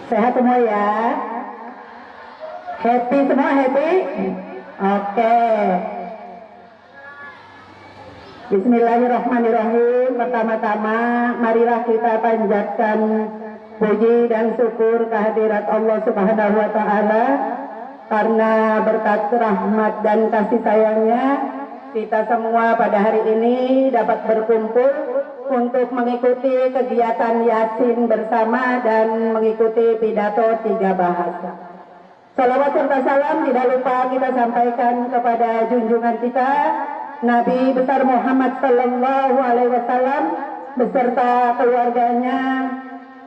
Sehat semua ya? Happy semua, happy? Oke. Bismillahirrahmanirrahim. Pertama-tama marilah kita panjatkan puji dan syukur kehadirat Allah Subhanahu wa taala karena berkat rahmat dan kasih sayangnya kita semua pada hari ini dapat berkumpul untuk mengikuti kegiatan Yasin bersama dan mengikuti pidato 3 bahasa. Salawat serta salam tidak lupa kita sampaikan kepada junjungan kita Nabi besar Muhammad Sallallahu Alaihi Wasallam beserta keluarganya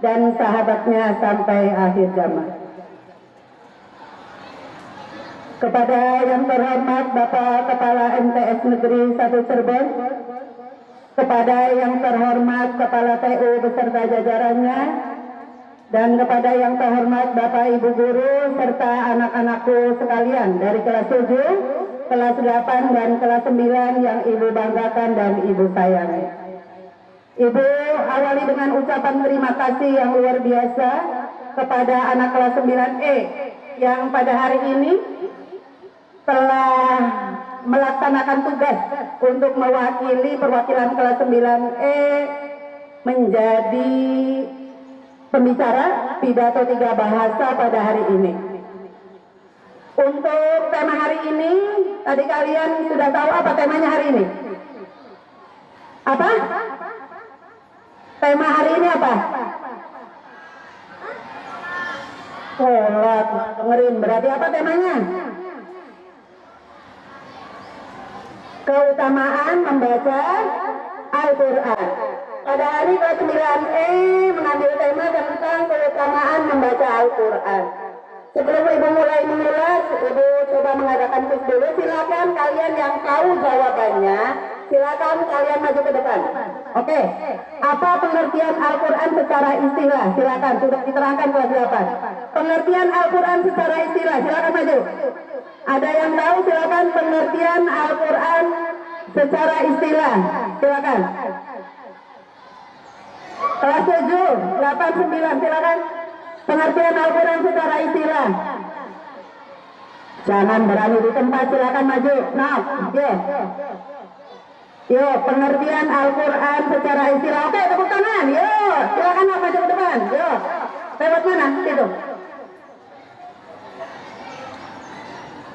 dan sahabatnya sampai akhir zaman. Kepada yang terhormat Bapak Kepala MTS Negeri 1 Cirebon, kepada yang terhormat Kepala TU beserta jajarannya, dan kepada yang terhormat Bapak Ibu Guru serta anak-anakku sekalian dari kelas 7, kelas 8, dan kelas 9 yang Ibu banggakan dan Ibu sayangi. Ibu awali dengan ucapan terima kasih yang luar biasa kepada anak kelas 9E yang pada hari ini telah melaksanakan tugas untuk mewakili perwakilan kelas 9E menjadi pembicara pidato 3 bahasa pada hari ini. Untuk tema hari ini, tadi kalian sudah tahu apa temanya hari ini? Apa? Tema hari ini apa? Sholat, dengerin, berarti apa temanya? Keutamaan membaca Al-Quran. Pada hari ke-9E mengambil tema tentang keutamaan membaca Al-Quran. Sebelum Ibu mulai mengulas, Ibu coba mengadakan quiz dulu. Silakan kalian yang tahu jawabannya, silakan kalian maju ke depan. Oke. Apa pengertian Al-Quran secara istilah? Silakan, sudah diterangkan kelas 8. Pengertian Al-Quran secara istilah, silakan maju. Ada yang tahu, silakan pengertian Al-Quran secara istilah, silakan. Kelas 7, 8, 9, silakan. Pengertian Al-Quran secara istilah. Jangan berani di tempat, silakan maju. Nah, yo, pengertian Al-Quran secara istilah. Oke, tepuk tangan. Yo, silakan maju ke depan. Yo, lewat mana? Situ.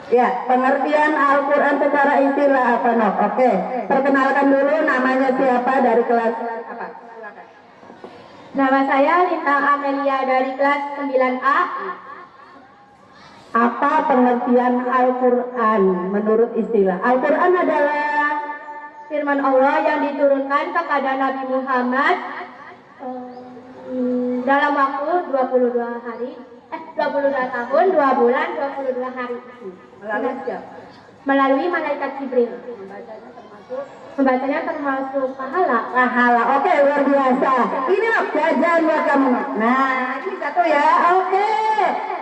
Ya, pengertian Al-Quran secara istilah apa, Nok? Oke, perkenalkan dulu namanya siapa, dari kelas apa? Nama saya Lintang Amelia dari kelas 9A. Apa pengertian Al-Quran menurut istilah? Al-Quran adalah Firman Allah yang diturunkan kepada Nabi Muhammad dalam waktu 22 tahun, 2 bulan, 22 hari. Melalui malaikat Jibril. Membacanya termasuk pahala. Oke, luar biasa. Ini loh jajan buat kamu. Nah, ini satu ya. Oke,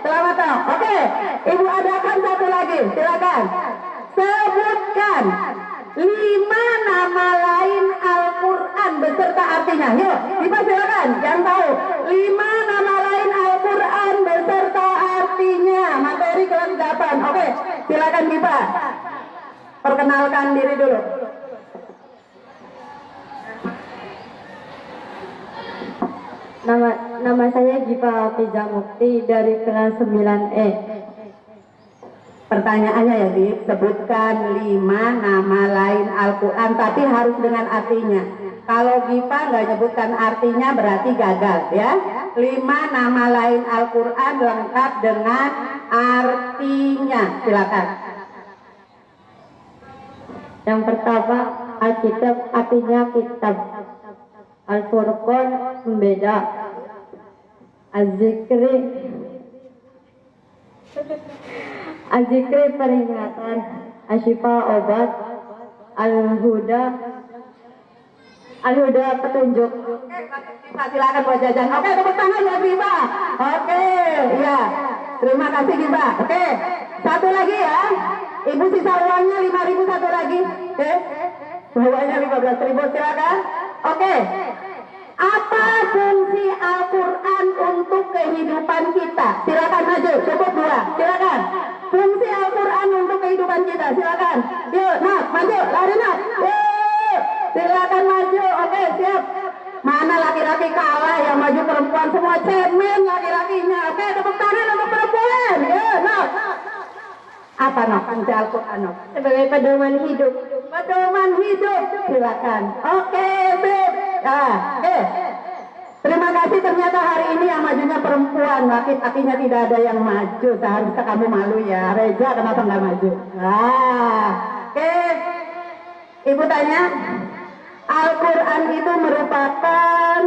selamat tahu. Oke, Ibu adakan satu lagi. Silakan. Sebutkan 5 nama lain Al-Quran beserta artinya. Yuk, Ibu silakan. Yang tahu 5 nama lain Al-Quran beserta artinya. Materi kelas 8. Oke, silakan Ibu. Perkenalkan diri dulu. Nama saya Giva Afiza Mukti dari kelas 9E. Pertanyaannya ya, Bib, sebutkan 5 nama lain Al-Quran, tapi harus dengan artinya. Kalau Giva nggak nyebutkan artinya berarti gagal ya. 5 nama lain Al-Quran lengkap dengan artinya. Silakan. Yang pertama, Alkitab artinya kitab. Al-Furqan pembeda. Az-Zikri peringatan. Asyifa obat. Al-Huda petunjuk. Silakan buat jajan. Oke, tepuk tangan buat Giva. Oke, ya. Terima kasih Giva. Oke, satu lagi ya. Ibu sisa uangnya 5.000, satu lagi. Oke. Bawanya 15.000, silakan. Oke. Apa fungsi Al-Quran untuk kehidupan kita? Silakan maju, cukup 2. Silakan. Fungsi Al-Quran untuk kehidupan kita. Silakan. Yuk, Nat, maju, lari Nat. Yuk, silakan maju. Oke, siap. Mana laki-laki kalah, yang maju perempuan semua cemen laki-lakinya. Oke, tepuk tangan untuk perempuan. Yuk, Nat. Apa Nat? Fungsi Al-Quran Nat? Sebagai pedoman hidup. Pedoman hidup. Silakan. Oke, sip. Oke. Terima kasih, ternyata hari ini yang majunya perempuan, laki-lakinya tidak ada yang maju. Seharusnya kamu malu ya. Reza kenapa nggak maju? Oke. Ibu tanya, Al-Quran itu merupakan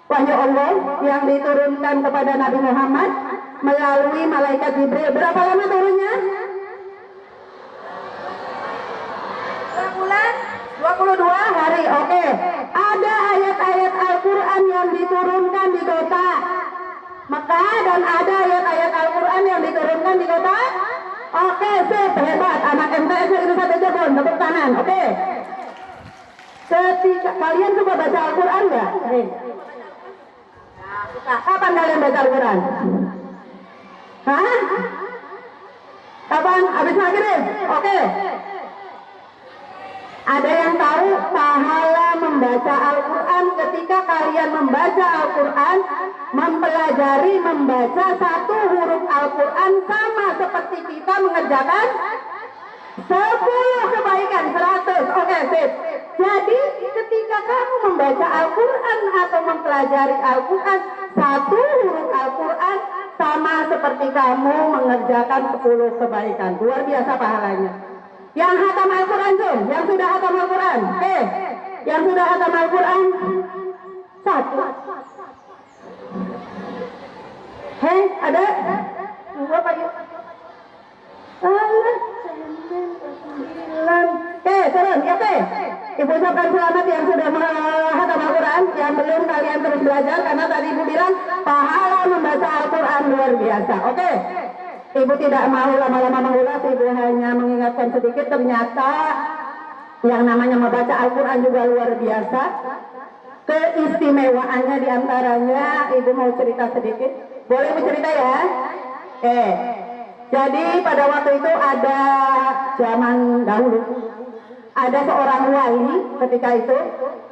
wahyu Allah yang diturunkan kepada Nabi Muhammad melalui malaikat Jibril. Berapa lama turunnya? 2 bulan. 22 hari. Oke. Ada ayat-ayat Al-Quran yang diturunkan di kota Mekah dan ada ayat-ayat Al-Quran yang diturunkan di kota. Oke, sip, hebat. Anak MTS itu satu Cirebon, tepuk tangan. Oke. Ketika kalian suka baca Al-Quran nggak? Kapan kalian baca Al-Quran? Hah? Kapan? Habis maghrib? Oke. Ada yang tahu pahala membaca Al-Quran ketika kalian membaca Al-Quran, mempelajari membaca satu huruf Al-Quran sama seperti kita mengerjakan 10 kebaikan, 100. Oke, sip. Jadi ketika kamu membaca Al-Quran atau mempelajari Al-Quran, satu huruf Al-Quran sama seperti kamu mengerjakan 10 kebaikan. Luar biasa pahalanya. Yang hatam Al-Quran tuh, yang sudah hatam Al-Quran. Yang sudah hatam Al-Quran 1. Hei, ada? 2 Pak yuk. 9. Turun, oke. Ibu ucapkan selamat yang sudah hatam Al-Quran. Yang belum, kalian terus belajar karena tadi Ibu bilang pahala membaca Al-Quran luar biasa. Oke. Ibu tidak mau lama-lama mengulas, Ibu hanya mengingatkan sedikit. Ternyata yang namanya membaca Al-Quran juga luar biasa. Keistimewaannya diantaranya, Ibu mau cerita sedikit. Boleh Ibu cerita ya? Jadi pada waktu itu ada zaman dahulu, ada seorang wali ketika itu.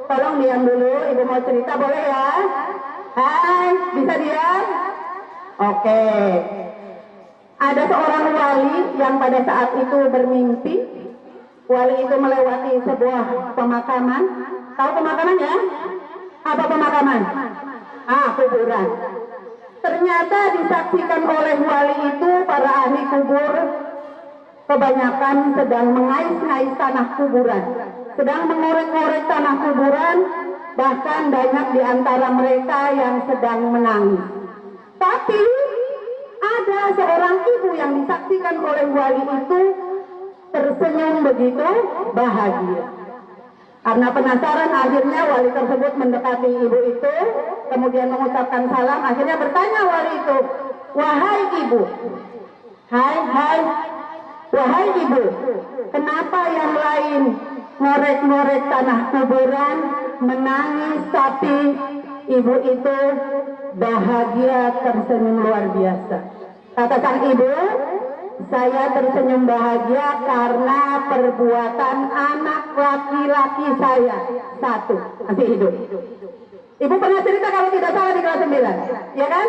Tolong diam dulu, Ibu mau cerita boleh ya? Hai, bisa diam? Oke. Ada seorang wali yang pada saat itu bermimpi. Wali itu melewati sebuah pemakaman. Tahu pemakaman ya? Apa pemakaman? Kuburan. Ternyata disaksikan oleh wali itu para ahli kubur kebanyakan sedang mengais-ngais tanah kuburan, sedang mengorek-ngorek tanah kuburan, bahkan banyak di antara mereka yang sedang menangis. Tapi ada seorang ibu yang disaksikan oleh wali itu tersenyum begitu bahagia. Karena penasaran, akhirnya wali tersebut mendekati ibu itu, kemudian mengucapkan salam. Akhirnya bertanya wali itu, wahai ibu, wahai ibu, kenapa yang lain ngorek-ngorek tanah kuburan, menangis, tapi ibu itu bahagia tersenyum luar biasa? Kata sang ibu, saya tersenyum bahagia karena perbuatan anak laki-laki saya 1 masih hidup. Ibu pernah cerita kalau tidak salah di kelas 9, ya kan?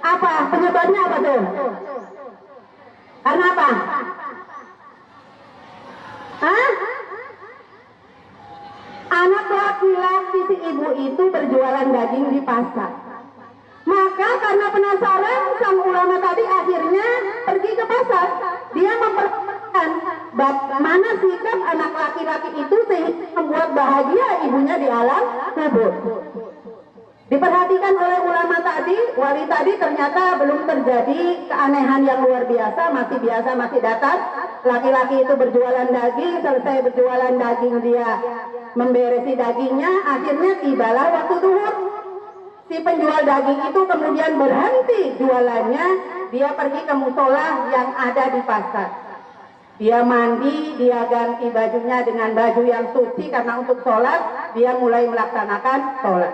Apa penyebabnya apa tuh? Karena apa? Anak laki-laki si ibu itu berjualan daging di pasar. Maka karena penasaran, sang ulama tadi akhirnya pergi ke pasar. Dia memperhatikan bagaimana sikap anak laki-laki itu sehingga membuat bahagia ibunya di alam kubur. Diperhatikan oleh ulama tadi, wali tadi, ternyata belum terjadi keanehan yang luar biasa, masih biasa, masih datar. Laki-laki itu berjualan daging, selesai berjualan daging dia memberesi dagingnya, akhirnya tibalah waktu duhur. Si penjual daging itu kemudian berhenti jualannya, dia pergi ke musola yang ada di pasar. Dia mandi, dia ganti bajunya dengan baju yang suci karena untuk sholat, dia mulai melaksanakan sholat.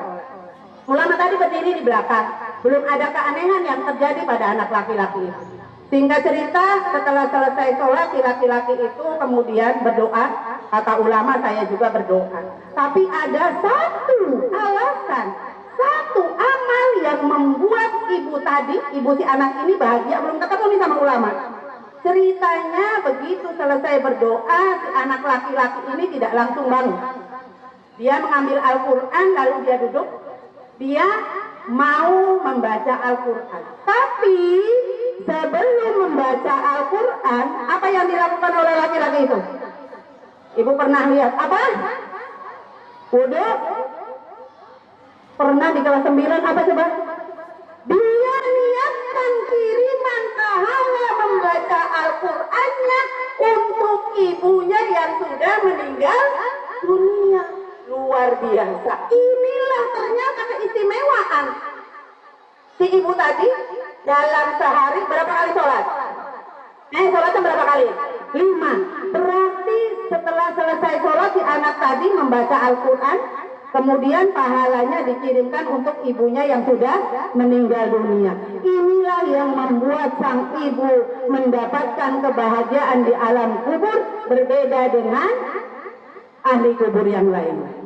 Ulama tadi berdiri di belakang, belum ada keanehan yang terjadi pada anak laki-laki itu. Singkat cerita, setelah selesai sholat, si laki-laki itu kemudian berdoa. Kata ulama, saya juga berdoa. Tapi ada satu alasan, satu amal yang membuat ibu tadi, ibu si anak ini bahagia, belum ketemu nih sama ulama. Ceritanya begitu selesai berdoa, si anak laki-laki ini tidak langsung bangun. Dia mengambil Al-Quran, lalu dia duduk. Dia mau membaca Al-Quran. Tapi sebelum membaca Al-Quran, apa yang dilakukan oleh laki-laki itu? Ibu pernah lihat apa? Wudu? Pernah di kelas 9 apa coba? Dia niatkan kiriman pahala membaca Al-Qur'annya untuk ibunya yang sudah meninggal dunia. Luar biasa. Inilah ternyata keistimewaan si ibu tadi dalam sehari berapa kali sholat? Sholatnya berapa kali? 5. Berarti setelah selesai sholat si anak tadi membaca Al-Quran, kemudian pahalanya dikirimkan untuk ibunya yang sudah meninggal dunia. Inilah yang membuat sang ibu mendapatkan kebahagiaan di alam kubur, berbeda dengan ahli kubur yang lain.